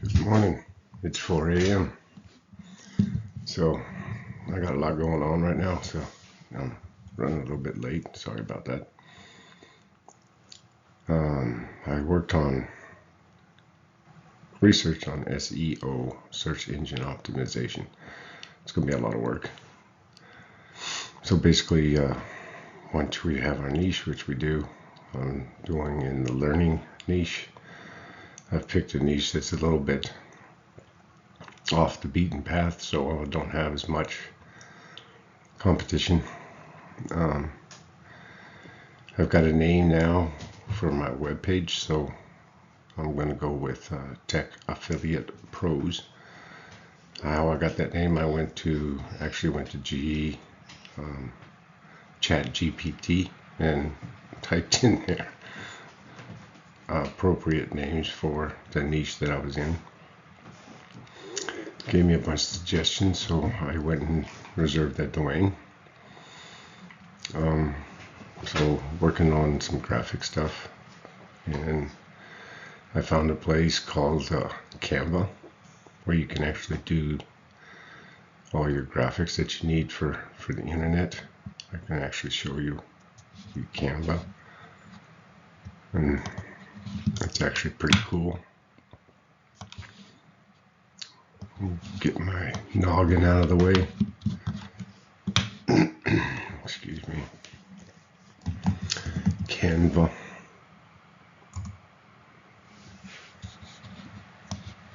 Good morning. It's 4 a.m. So I got a lot going on right now, so I'm running a little bit late. Sorry about that. I worked on research on SEO, search engine optimization. It's going to be a lot of work. So basically, once we have our niche, which we do, I'm doing in the learning niche. I've picked a niche that's a little bit off the beaten path, so I don't have as much competition. I've got a name now for my webpage, so I'm going to go with Tech Affiliate Pros. How I got that name, I went to GE Chat GPT and typed in there appropriate names for the niche that I was in. Gave me a bunch of suggestions, so I went and reserved that domain. So working on some graphic stuff, and I found a place called Canva, where you can actually do all your graphics that you need for the internet. I can actually show you Canva, and it's actually pretty cool. Get my noggin out of the way. Excuse me. Canva.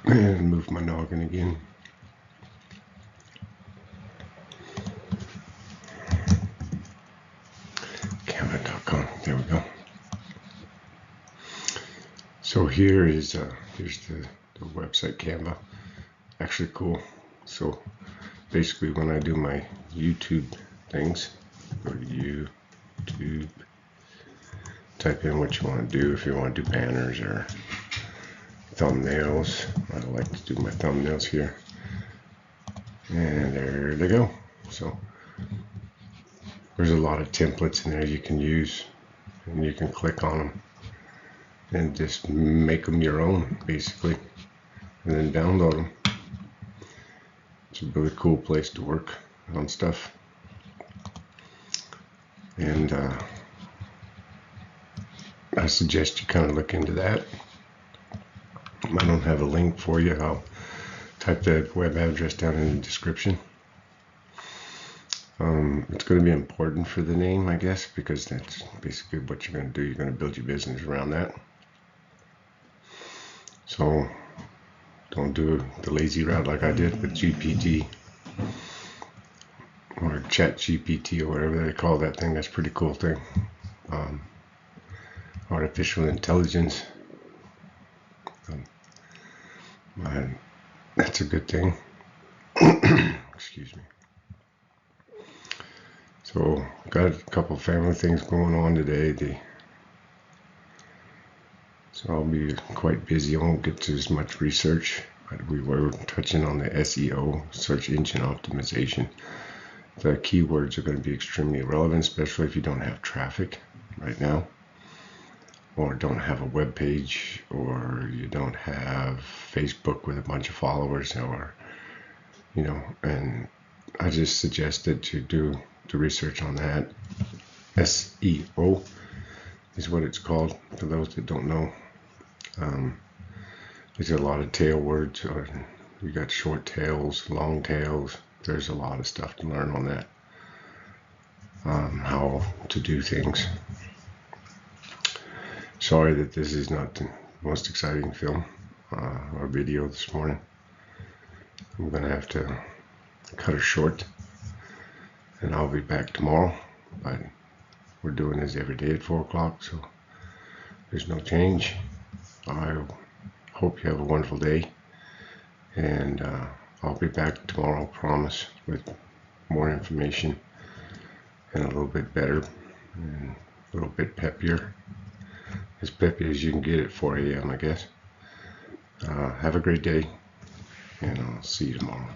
And move my noggin again. Canva.com. There we go. So here's the website Canva. Actually cool. So basically, when I do my YouTube things, go to YouTube, type in what you want to do. If you want to do banners or thumbnails, I like to do my thumbnails here, and there they go. So there's a lot of templates in there you can use, and you can click on them and just make them your own, basically, and then download them. It's a really cool place to work on stuff. And I suggest you kind of look into that. I don't have a link for you. I'll type the web address down in the description. It's going to be important for the name, I guess, because that's basically what you're going to do. You're going to build your business around that. So don't do the lazy route like I did with GPT or Chat GPT or whatever they call that thing. That's a pretty cool thing. Artificial intelligence. That's a good thing. Excuse me. So got a couple family things going on today. So I'll be quite busy. I won't get to as much research, but we were touching on the SEO, search engine optimization. The keywords are going to be extremely relevant, especially if you don't have traffic right now, or don't have a web page, or you don't have Facebook with a bunch of followers, or and I just suggested to do the research on that. SEO is what it's called, for those that don't know. There's a lot of tail words, or you got short tails, long tails. There's a lot of stuff to learn on that. How to do things. Sorry that this is not the most exciting film or video this morning. I'm gonna have to cut it short, and I'll be back tomorrow. But we're doing this every day at 4 o'clock, so there's no change. I hope you have a wonderful day, and I'll be back tomorrow, I promise, with more information and a little bit better and a little bit peppier. As peppy as you can get at 4 a.m., I guess. Have a great day, and I'll see you tomorrow.